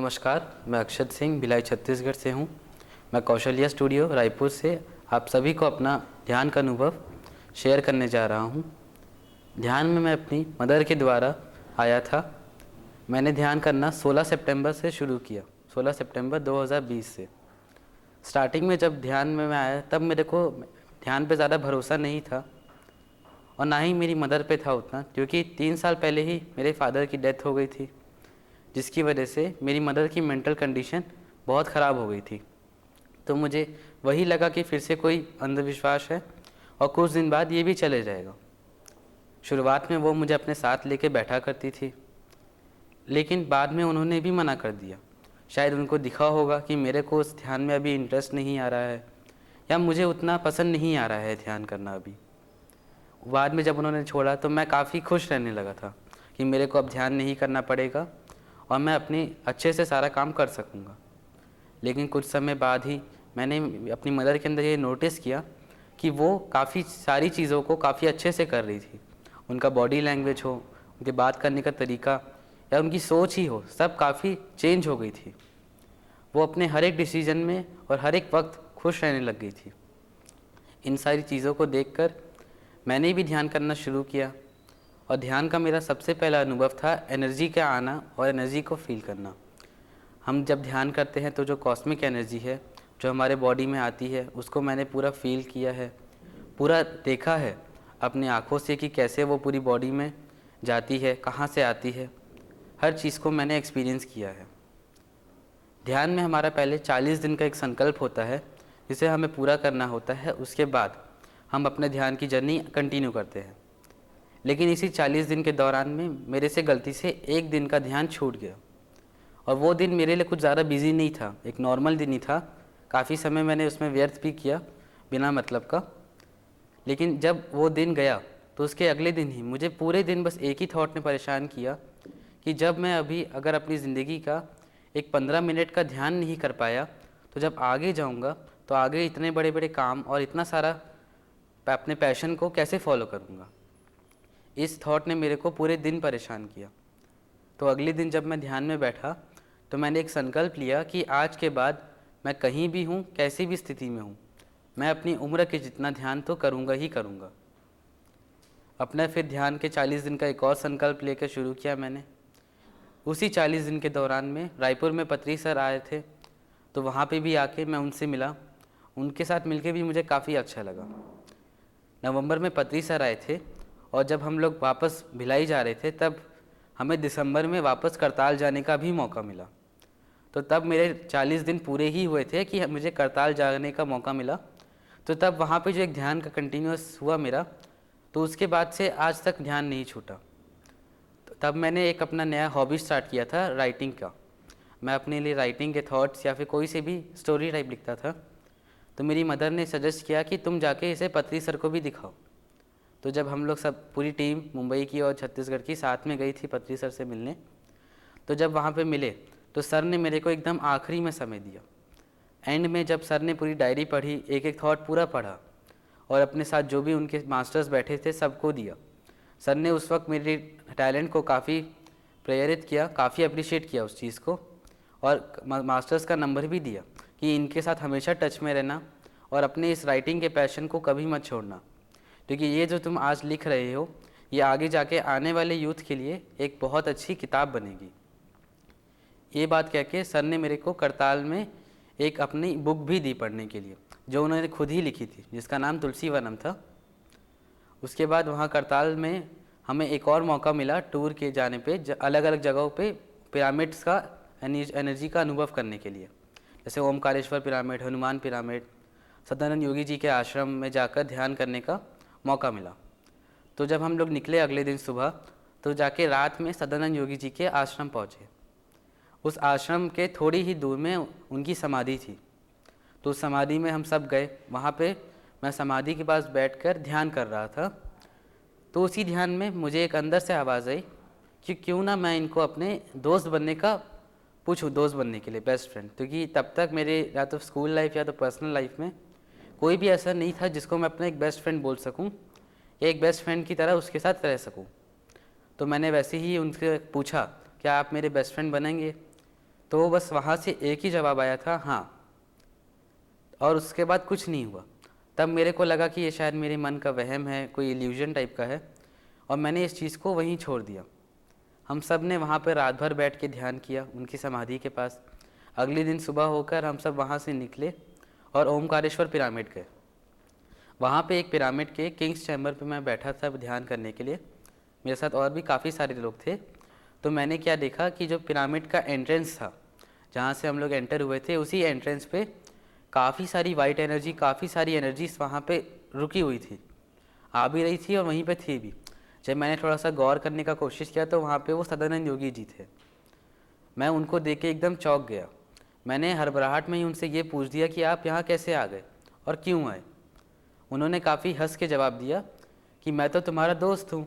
नमस्कार, मैं अक्षत सिंह भिलाई छत्तीसगढ़ से हूँ। मैं कौशल्या स्टूडियो रायपुर से आप सभी को अपना ध्यान का अनुभव शेयर करने जा रहा हूँ। ध्यान में मैं अपनी मदर के द्वारा आया था। मैंने ध्यान करना 16 सितंबर से शुरू किया, 16 सितंबर 2020 से। स्टार्टिंग में जब ध्यान में मैं आया तब मेरे को ध्यान पे ज़्यादा भरोसा नहीं था और ना ही मेरी मदर पे था उतना, क्योंकि 3 साल पहले ही मेरे फादर की डेथ हो गई थी, जिसकी वजह से मेरी मदर की मेंटल कंडीशन बहुत ख़राब हो गई थी। तो मुझे वही लगा कि फिर से कोई अंधविश्वास है और कुछ दिन बाद ये भी चले जाएगा। शुरुआत में वो मुझे अपने साथ लेके बैठा करती थी, लेकिन बाद में उन्होंने भी मना कर दिया। शायद उनको दिखा होगा कि मेरे को उस ध्यान में अभी इंटरेस्ट नहीं आ रहा है या मुझे उतना पसंद नहीं आ रहा है ध्यान करना अभी। बाद में जब उन्होंने छोड़ा तो मैं काफ़ी खुश रहने लगा था कि मेरे को अब ध्यान नहीं करना पड़ेगा और मैं अपनी अच्छे से सारा काम कर सकूँगा। लेकिन कुछ समय बाद ही मैंने अपनी मदर के अंदर ये नोटिस किया कि वो काफ़ी सारी चीज़ों को काफ़ी अच्छे से कर रही थी। उनका बॉडी लैंग्वेज हो, उनके बात करने का तरीका या उनकी सोच ही हो, सब काफ़ी चेंज हो गई थी। वो अपने हर एक डिसीजन में और हर एक वक्त खुश रहने लग गई थी। इन सारी चीज़ों को देखकर मैंने भी ध्यान करना शुरू किया और ध्यान का मेरा सबसे पहला अनुभव था एनर्जी का आना और एनर्जी को फील करना। हम जब ध्यान करते हैं तो जो कॉस्मिक एनर्जी है जो हमारे बॉडी में आती है, उसको मैंने पूरा फील किया है, पूरा देखा है अपनी आँखों से कि कैसे वो पूरी बॉडी में जाती है, कहाँ से आती है। हर चीज़ को मैंने एक्सपीरियंस किया है। ध्यान में हमारा पहले 40 दिन का एक संकल्प होता है जिसे हमें पूरा करना होता है। उसके बाद हम अपने ध्यान की जर्नी कंटिन्यू करते हैं। लेकिन इसी 40 दिन के दौरान में मेरे से गलती से एक दिन का ध्यान छूट गया और वो दिन मेरे लिए कुछ ज़्यादा बिजी नहीं था, एक नॉर्मल दिन ही था। काफ़ी समय मैंने उसमें व्यर्थ भी किया बिना मतलब का। लेकिन जब वो दिन गया तो उसके अगले दिन ही मुझे पूरे दिन बस एक ही थॉट ने परेशान किया कि जब मैं अभी अगर अपनी ज़िंदगी का एक 15 मिनट का ध्यान नहीं कर पाया तो जब आगे जाऊंगा तो आगे इतने बड़े बड़े काम और इतना सारा अपने पैशन को कैसे फॉलो करूंगा। इस थॉट ने मेरे को पूरे दिन परेशान किया। तो अगले दिन जब मैं ध्यान में बैठा तो मैंने एक संकल्प लिया कि आज के बाद मैं कहीं भी हूँ, कैसी भी स्थिति में हूँ, मैं अपनी उम्र के जितना ध्यान तो करूँगा ही करूँगा। अपना फिर ध्यान के 40 दिन का एक और संकल्प लेकर शुरू किया मैंने। उसी 40 दिन के दौरान में रायपुर में पत्री सर आए थे, तो वहाँ पे भी आके मैं उनसे मिला। उनके साथ मिलके भी मुझे काफ़ी अच्छा लगा। नवंबर में पत्री सर आए थे और जब हम लोग वापस भिलाई जा रहे थे तब हमें दिसंबर में वापस करताल जाने का भी मौका मिला। तो तब मेरे 40 दिन पूरे ही हुए थे कि मुझे करताल जाने का मौका मिला। तो तब वहाँ पे जो एक ध्यान का कंटिन्यूस हुआ मेरा, तो उसके बाद से आज तक ध्यान नहीं छूटा। तो तब मैंने एक अपना नया हॉबी स्टार्ट किया था, राइटिंग का। मैं अपने लिए राइटिंग के थॉट्स या फिर कोई से भी स्टोरी टाइप लिखता था। तो मेरी मदर ने सजेस्ट किया कि तुम जाके इसे पत्री सर को भी दिखाओ। तो जब हम लोग सब पूरी टीम मुंबई की और छत्तीसगढ़ की साथ में गई थी पत्री सर से मिलने, तो जब वहाँ पे मिले तो सर ने मेरे को एकदम आखिरी में समय दिया। एंड में जब सर ने पूरी डायरी पढ़ी, एक एक थॉट पूरा पढ़ा और अपने साथ जो भी उनके मास्टर्स बैठे थे सबको दिया। सर ने उस वक्त मेरे टैलेंट को काफ़ी प्रेरित किया, काफ़ी अप्रिशिएट किया उस चीज़ को, और मास्टर्स का नंबर भी दिया कि इनके साथ हमेशा टच में रहना और अपने इस राइटिंग के पैशन को कभी मत छोड़ना, क्योंकि ये जो तुम आज लिख रहे हो ये आगे जाके आने वाले यूथ के लिए एक बहुत अच्छी किताब बनेगी। ये बात कह के सर ने मेरे को करताल में एक अपनी बुक भी दी पढ़ने के लिए, जो उन्होंने खुद ही लिखी थी, जिसका नाम तुलसी वनम था। उसके बाद वहाँ करताल में हमें एक और मौका मिला टूर के जाने पे, अलग अलग जगहों पे पिरामिड्स का एनर्जी का अनुभव करने के लिए, जैसे ओमकारेश्वर पिरामिड, हनुमान पिरामिड, सदानंद योगी जी के आश्रम में जाकर ध्यान करने का मौका मिला। तो जब हम लोग निकले अगले दिन सुबह, तो जाके रात में सदानंद योगी जी के आश्रम पहुँचे। उस आश्रम के थोड़ी ही दूर में उनकी समाधि थी। तो उस समाधि में हम सब गए। वहाँ पे मैं समाधि के पास बैठकर ध्यान कर रहा था। तो उसी ध्यान में मुझे एक अंदर से आवाज़ आई कि क्यों ना मैं इनको अपने दोस्त बनने का पूछूं, दोस्त बनने के लिए, बेस्ट फ्रेंड। क्योंकि तब तक मेरे या तो स्कूल लाइफ या तो पर्सनल लाइफ में कोई भी ऐसा नहीं था जिसको मैं अपना एक बेस्ट फ्रेंड बोल सकूं या एक बेस्ट फ्रेंड की तरह उसके साथ रह सकूं। तो मैंने वैसे ही उनसे पूछा, क्या आप मेरे बेस्ट फ्रेंड बनेंगे? तो बस वहाँ से एक ही जवाब आया था, हाँ। और उसके बाद कुछ नहीं हुआ। तब मेरे को लगा कि ये शायद मेरे मन का वहम है, कोई इल्यूजन टाइप का है, और मैंने इस चीज़ को वहीं छोड़ दिया। हम सब ने वहाँ पर रात भर बैठ के ध्यान किया उनकी समाधि के पास। अगले दिन सुबह होकर हम सब वहाँ से निकले और ओमकारेश्वर पिरामिड गए। वहाँ पे एक पिरामिड के किंग्स चैम्बर पे मैं बैठा था ध्यान करने के लिए। मेरे साथ और भी काफ़ी सारे लोग थे। तो मैंने क्या देखा कि जो पिरामिड का एंट्रेंस था, जहाँ से हम लोग एंटर हुए थे, उसी एंट्रेंस पे काफ़ी सारी वाइट एनर्जी, काफ़ी सारी एनर्जीज वहाँ पे रुकी हुई थी, आ भी रही थी और वहीं पे थी भी। जब मैंने थोड़ा सा गौर करने का कोशिश किया तो वहाँ पे वो सदानंद योगी जी थे। मैं उनको देख के एकदम चौंक गया। मैंने हड़बड़ाहट में ही उनसे ये पूछ दिया कि आप यहाँ कैसे आ गए और क्यों आए। उन्होंने काफ़ी हंस के जवाब दिया कि मैं तो तुम्हारा दोस्त हूँ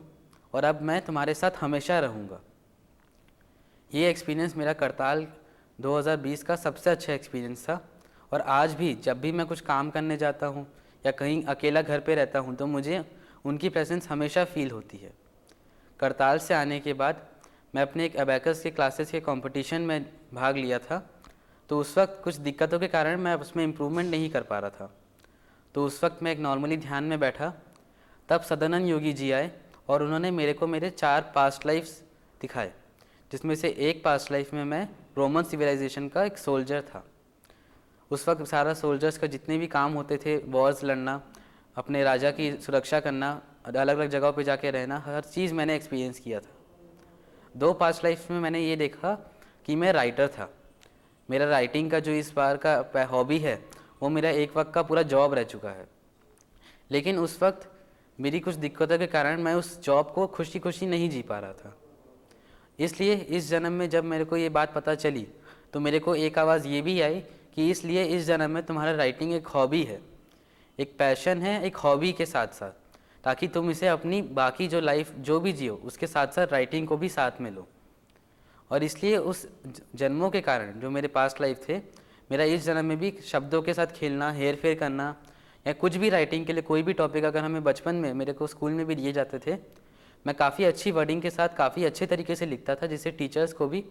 और अब मैं तुम्हारे साथ हमेशा रहूँगा। ये एक्सपीरियंस मेरा करताल 2020 का सबसे अच्छा एक्सपीरियंस था। और आज भी जब भी मैं कुछ काम करने जाता हूँ या कहीं अकेला घर पे रहता हूँ तो मुझे उनकी प्रेजेंस हमेशा फील होती है। करताल से आने के बाद मैं अपने एक अबैकस के क्लासेस के कंपटीशन में भाग लिया था। तो उस वक्त कुछ दिक्कतों के कारण मैं उसमें इम्प्रूवमेंट नहीं कर पा रहा था। तो उस वक्त मैं एक नॉर्मली ध्यान में बैठा, तब सदानंद योगी जी आए और उन्होंने मेरे को मेरे 4 पास्ट लाइफ्स दिखाए, जिसमें से एक पास्ट लाइफ में मैं रोमन सिविलाइजेशन का एक सोल्जर था। उस वक्त सारा सोल्जर्स का जितने भी काम होते थे, वॉर्स लड़ना, अपने राजा की सुरक्षा करना, अलग अलग जगहों पे जाके रहना, हर चीज़ मैंने एक्सपीरियंस किया था। 2 पास्ट लाइफ में मैंने ये देखा कि मैं राइटर था। मेरा राइटिंग का जो इस बार का हॉबी है वो मेरा एक वक्त का पूरा जॉब रह चुका है। लेकिन उस वक्त मेरी कुछ दिक्कतों के कारण मैं उस जॉब को खुशी खुशी नहीं जी पा रहा था। इसलिए इस जन्म में जब मेरे को ये बात पता चली तो मेरे को एक आवाज़ ये भी आई कि इसलिए इस जन्म में तुम्हारा राइटिंग एक हॉबी है, एक पैशन है, एक हॉबी के साथ साथ, ताकि तुम इसे अपनी बाकी जो लाइफ जो भी जियो उसके साथ साथ राइटिंग को भी साथ में लो। और इसलिए उस जन्मों के कारण जो मेरे पास्ट लाइफ थे, मेरा इस जन्म में भी शब्दों के साथ खेलना, हेर फेर करना, या कुछ भी राइटिंग के लिए कोई भी टॉपिक अगर हमें बचपन में मेरे को स्कूल में भी दिए जाते थे, मैं काफ़ी अच्छी वर्डिंग के साथ काफ़ी अच्छे तरीके से लिखता था, जिससे टीचर्स को भी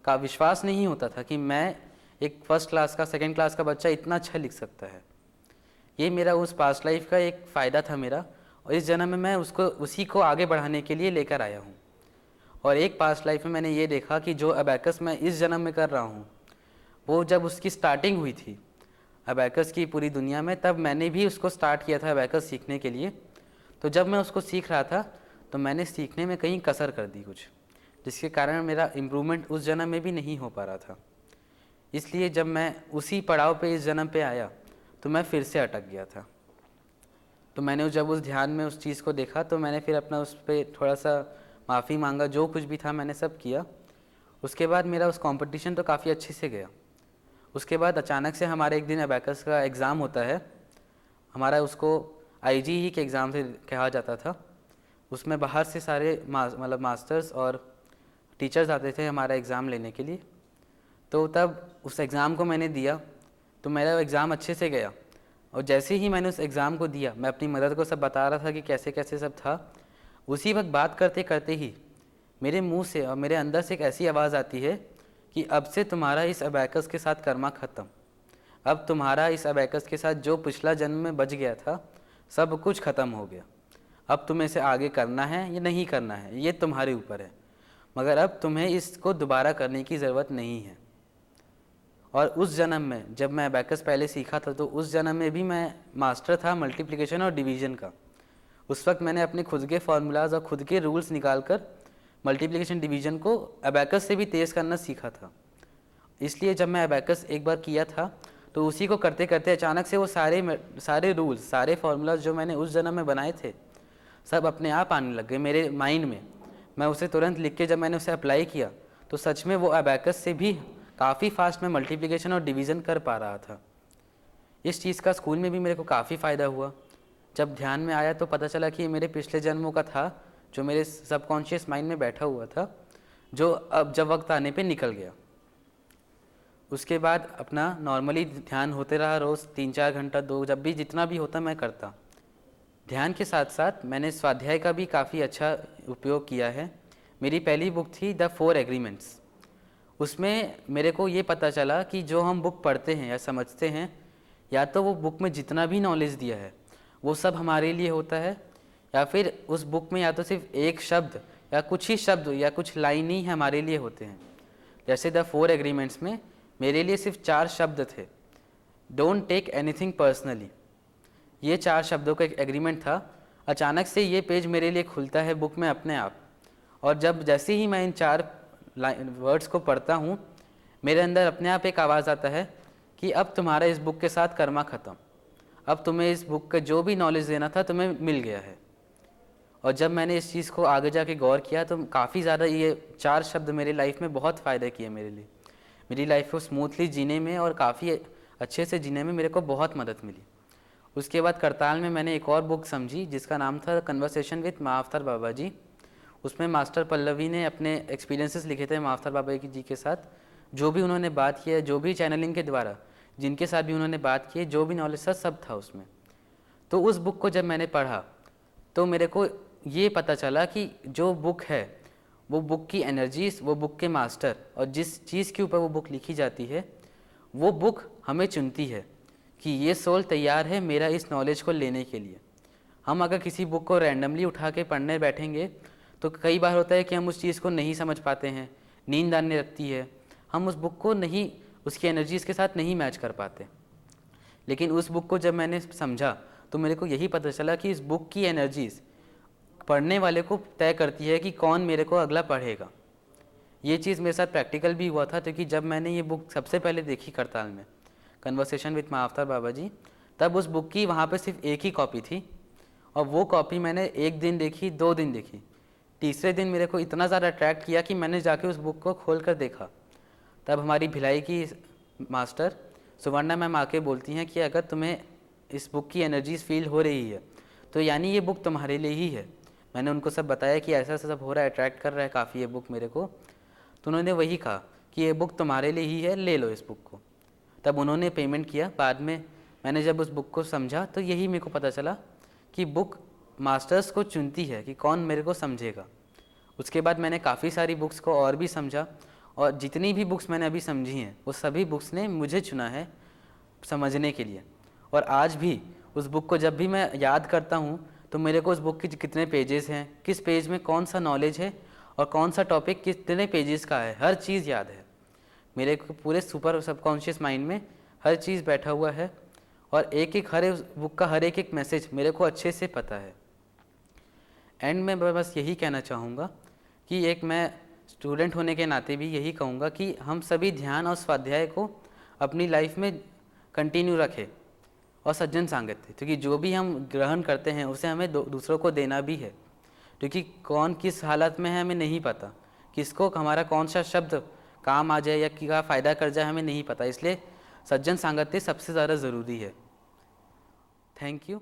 का विश्वास नहीं होता था कि मैं एक फर्स्ट क्लास का, सेकेंड क्लास का बच्चा इतना अच्छा लिख सकता है। ये मेरा उस पास्ट लाइफ का एक फ़ायदा था मेरा, और इस जन्म में मैं उसी को आगे बढ़ाने के लिए लेकर आया हूँ। और एक पास्ट लाइफ में मैंने ये देखा कि जो अबैकस मैं इस जन्म में कर रहा हूँ, वो जब उसकी स्टार्टिंग हुई थी अबैकस की पूरी दुनिया में, तब मैंने भी उसको स्टार्ट किया था अबैकस सीखने के लिए। तो जब मैं उसको सीख रहा था तो मैंने सीखने में कहीं कसर कर दी कुछ, जिसके कारण मेरा इम्प्रूवमेंट उस जन्म में भी नहीं हो पा रहा था। इसलिए जब मैं उसी पड़ाव पे इस जन्म पे आया तो मैं फिर से अटक गया था। तो मैंने जब उस ध्यान में उस चीज़ को देखा तो मैंने फिर अपना उस पर थोड़ा सा माफ़ी मांगा, जो कुछ भी था मैंने सब किया। उसके बाद मेरा उस कंपटीशन तो काफ़ी अच्छे से गया। उसके बाद अचानक से हमारे एक दिन अबैकस का एग्ज़ाम होता है। हमारा उसको आईजी ही के एग्ज़ाम से कहा जाता था। उसमें बाहर से सारे मतलब मास्टर्स और टीचर्स आते थे हमारा एग्ज़ाम लेने के लिए। तो तब उस एग्ज़ाम को मैंने दिया तो मेरा एग्ज़ाम अच्छे से गया। और जैसे ही मैंने उस एग्ज़ाम को दिया, मैं अपनी मदर को सब बता रहा था कि कैसे कैसे सब था। उसी वक्त बात करते करते ही मेरे मुंह से और मेरे अंदर से एक ऐसी आवाज़ आती है कि अब से तुम्हारा इस अबैकस के साथ कर्मा ख़त्म। अब तुम्हारा इस अबैकस के साथ जो पिछला जन्म में बच गया था, सब कुछ ख़त्म हो गया। अब तुम्हें इसे आगे करना है या नहीं करना है, ये तुम्हारे ऊपर है, मगर अब तुम्हें इसको दोबारा करने की ज़रूरत नहीं है। और उस जन्म में जब मैं अबैकस पहले सीखा था तो उस जन्म में भी मैं मास्टर था मल्टीप्लिकेशन और डिवीज़न का। उस वक्त मैंने अपने खुद के फार्मूलाज और खुद के रूल्स निकाल कर मल्टीप्लिकेशन डिवीज़न को अबैकस से भी तेज़ करना सीखा था। इसलिए जब मैं अबैकस एक बार किया था तो उसी को करते करते अचानक से वो सारे रूल्स, सारे फार्मूलाज जो मैंने उस जन्म में बनाए थे, सब अपने आप आने लग गए मेरे माइंड में। मैं उसे तुरंत लिख के जब मैंने उसे अप्लाई किया तो सच में वो अबैकस से भी काफ़ी फास्ट में मल्टीप्लिकेशन और डिवीज़न कर पा रहा था। इस चीज़ का स्कूल में भी मेरे को काफ़ी फ़ायदा हुआ। जब ध्यान में आया तो पता चला कि ये मेरे पिछले जन्मों का था, जो मेरे सबकॉन्शियस माइंड में बैठा हुआ था, जो अब जब वक्त आने पे निकल गया। उसके बाद अपना नॉर्मली ध्यान होते रहा, रोज़ 3-4 घंटा, 2, जब भी जितना भी होता मैं करता। ध्यान के साथ साथ मैंने स्वाध्याय का भी काफ़ी अच्छा उपयोग किया है। मेरी पहली बुक थी द 4 एग्रीमेंट्स। उसमें मेरे को ये पता चला कि जो हम बुक पढ़ते हैं या समझते हैं, या तो वो बुक में जितना भी नॉलेज दिया है वो सब हमारे लिए होता है, या फिर उस बुक में या तो सिर्फ एक शब्द या कुछ ही शब्द या कुछ लाइन ही हमारे लिए होते हैं। जैसे द 4 एग्रीमेंट्स में मेरे लिए सिर्फ 4 शब्द थे। डोंट टेक एनीथिंग पर्सनली, ये 4 शब्दों का एक एग्रीमेंट था। अचानक से ये पेज मेरे लिए खुलता है बुक में अपने आप, और जब जैसे ही मैं इन 4 वर्ड्स को पढ़ता हूँ, मेरे अंदर अपने आप एक आवाज़ आता है कि अब तुम्हारा इस बुक के साथ कर्मा ख़त्म, अब तुम्हें इस बुक का जो भी नॉलेज देना था तुम्हें मिल गया है। और जब मैंने इस चीज़ को आगे जाके गौर किया तो काफ़ी ज़्यादा ये 4 शब्द मेरी लाइफ में बहुत फ़ायदा किए मेरे लिए। मेरी लाइफ को स्मूथली जीने में और काफ़ी अच्छे से जीने में मेरे को बहुत मदद मिली। उसके बाद करताल में मैंने एक और बुक समझी जिसका नाम था कन्वर्सेशन विद महाअवतार बाबा जी। उसमें मास्टर पल्लवी ने अपने एक्सपीरियंसेस लिखे थे महाअवतार बाबा जी के साथ, जो भी उन्होंने बात किया, जो भी चैनलिंग के द्वारा जिनके साथ भी उन्होंने बात की, जो भी नॉलेज था सब था उसमें। तो उस बुक को जब मैंने पढ़ा तो मेरे को ये पता चला कि जो बुक है वो बुक की एनर्जीज, वो बुक के मास्टर, और जिस चीज़ के ऊपर वो बुक लिखी जाती है वो बुक हमें चुनती है कि ये सोल तैयार है मेरा इस नॉलेज को लेने के लिए। हम अगर किसी बुक को रैंडमली उठा के पढ़ने बैठेंगे तो कई बार होता है कि हम उस चीज़ को नहीं समझ पाते हैं, नींद आने लगती है, हम उस बुक को नहीं, उसकी एनर्जीज़ के साथ नहीं मैच कर पाते। लेकिन उस बुक को जब मैंने समझा तो मेरे को यही पता चला कि इस बुक की एनर्जीज़ पढ़ने वाले को तय करती है कि कौन मेरे को अगला पढ़ेगा। ये चीज़ मेरे साथ प्रैक्टिकल भी हुआ था, क्योंकि जब मैंने ये बुक सबसे पहले देखी करताल में, कन्वर्सेशन विद महाअवतार बाबा जी, तब उस बुक की वहाँ पे सिर्फ एक ही कॉपी थी, और वो कॉपी मैंने 1 दिन देखी, 2 दिन देखी, तीसरे दिन मेरे को इतना ज़्यादा अट्रैक्ट किया कि मैंने जाके उस बुक को खोल कर देखा। तब हमारी भिलाई की मास्टर सुवर्णा मैम आके बोलती हैं कि अगर तुम्हें इस बुक की एनर्जीज फील हो रही है तो यानी ये बुक तुम्हारे लिए ही है। मैंने उनको सब बताया कि ऐसा ऐसा सब हो रहा है, अट्रैक्ट कर रहा है काफ़ी ये बुक मेरे को। तो उन्होंने वही कहा कि ये बुक तुम्हारे लिए ही है, ले लो इस बुक को। तब उन्होंने पेमेंट किया। बाद में मैंने जब उस बुक को समझा तो यही मेरे को पता चला कि बुक मास्टर्स को चुनती है कि कौन मेरे को समझेगा। उसके बाद मैंने काफ़ी सारी बुक्स को और भी समझा, और जितनी भी बुक्स मैंने अभी समझी हैं वो सभी बुक्स ने मुझे चुना है समझने के लिए। और आज भी उस बुक को जब भी मैं याद करता हूँ तो मेरे को उस बुक के कितने पेजेस हैं, किस पेज में कौन सा नॉलेज है और कौन सा टॉपिक कितने पेजेस का है, हर चीज़ याद है। मेरे को पूरे सुपर सबकॉन्शियस माइंड में हर चीज़ बैठा हुआ है, और एक एक हर बुक का हर एक एक मैसेज मेरे को अच्छे से पता है। एंड में मैं बस यही कहना चाहूँगा कि एक मैं स्टूडेंट होने के नाते भी यही कहूँगा कि हम सभी ध्यान और स्वाध्याय को अपनी लाइफ में कंटिन्यू रखें, और सज्जन सांगत्य, क्योंकि जो भी हम ग्रहण करते हैं उसे हमें दूसरों को देना भी है, क्योंकि कौन किस हालत में है हमें नहीं पता, किसको हमारा कौन सा शब्द काम आ जाए या क्या फ़ायदा कर जाए हमें नहीं पता। इसलिए सज्जन सांगत्य सबसे ज़्यादा ज़रूरी है। Thank you.